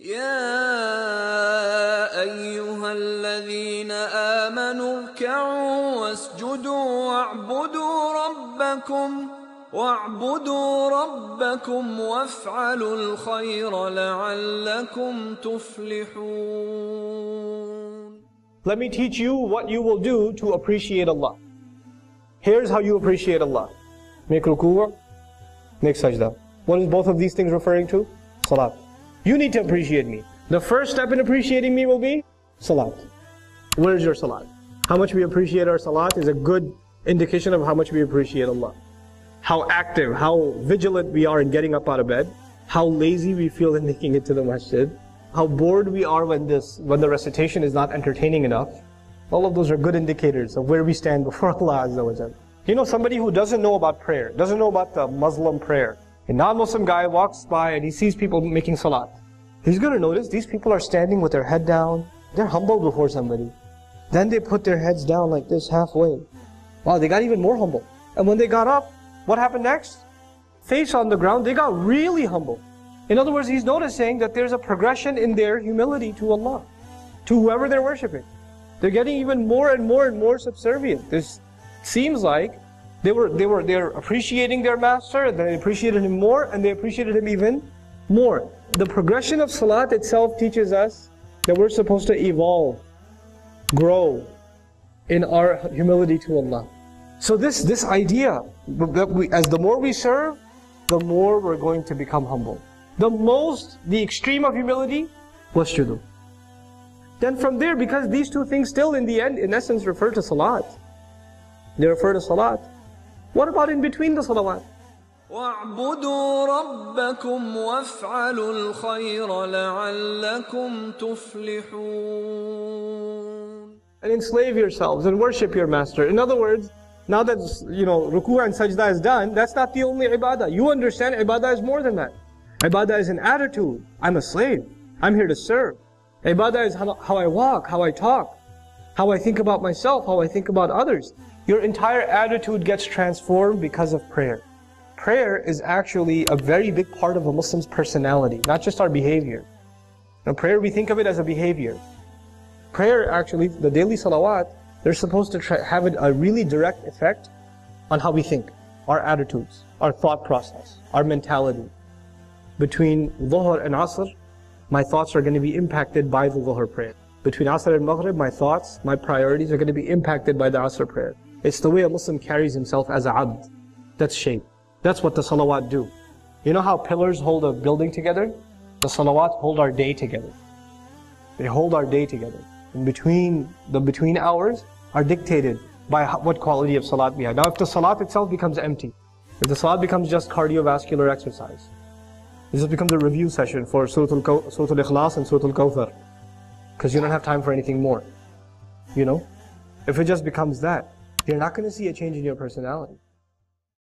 يا أيها الذين آمنوا اركعوا واسجدوا واعبدوا ربكم وافعلوا الخير لعلكم تفلحون. Let me teach you what you will do to appreciate Allah. Here's how you appreciate Allah. Make ruku', make sajda. What is both of these things referring to? Salat. You need to appreciate me. The first step in appreciating me will be salat. Where is your salat? How much we appreciate our salat is a good indication of how much we appreciate Allah. How active, how vigilant we are in getting up out of bed. How lazy we feel in making it to the masjid. How bored we are when the recitation is not entertaining enough. All of those are good indicators of where we stand before Allah Azza wa Jalla. You know, somebody who doesn't know about prayer, doesn't know about the Muslim prayer. A non-Muslim guy walks by and he sees people making salat. He's going to notice these people are standing with their head down. They're humble before somebody. Then they put their heads down like this halfway. Wow, they got even more humble. And when they got up, what happened next? Face on the ground, they got really humble. In other words, he's noticing that there's a progression in their humility to Allah, to whoever they're worshipping. They're getting even more and more subservient. This seems like they're appreciating their master, they appreciated him more, and they appreciated him even more. The progression of salat itself teaches us that we're supposed to evolve, grow in our humility to Allah. So this idea that as the more we serve, the more we're going to become humble. The extreme of humility was wasjudu. Then from there, because these two things still in the end, in essence, refer to salat. They refer to salat. What about in between the salawat? وَاعْبُدُوا رَبَّكُمْ وَافْعَلُوا الْخَيْرَ لَعَلَّكُمْ تُفْلِحُونَ. And enslave yourselves and worship your master. In other words, now that ruku' and sajda is done, that's not the only ibadah. You understand ibadah is more than that. Ibadah is an attitude. I'm a slave. I'm here to serve. Ibadah is how I walk, how I talk, how I think about myself, how I think about others. Your entire attitude gets transformed because of prayer. Prayer is actually a very big part of a Muslim's personality, not just our behavior. Now, prayer, we think of it as a behavior. Prayer, actually, the daily salawat, they're supposed to have a really direct effect on how we think, our attitudes, our thought process, our mentality. Between Dhuhr and Asr, my thoughts are going to be impacted by the Dhuhr prayer. Between Asr and Maghrib, my thoughts, my priorities are going to be impacted by the Asr prayer. It's the way a Muslim carries himself as a abd. That's shape. That's what the salawat do. You know how pillars hold a building together? The salawat hold our day together. They hold our day together. In between, the between hours are dictated by what quality of salat we have. Now if the salat itself becomes empty, if the salat becomes just cardiovascular exercise, this becomes a review session for Surah Al-Ikhlas and Surah Al-Kawthar, because you don't have time for anything more. You know? If it just becomes that, you're not going to see a change in your personality.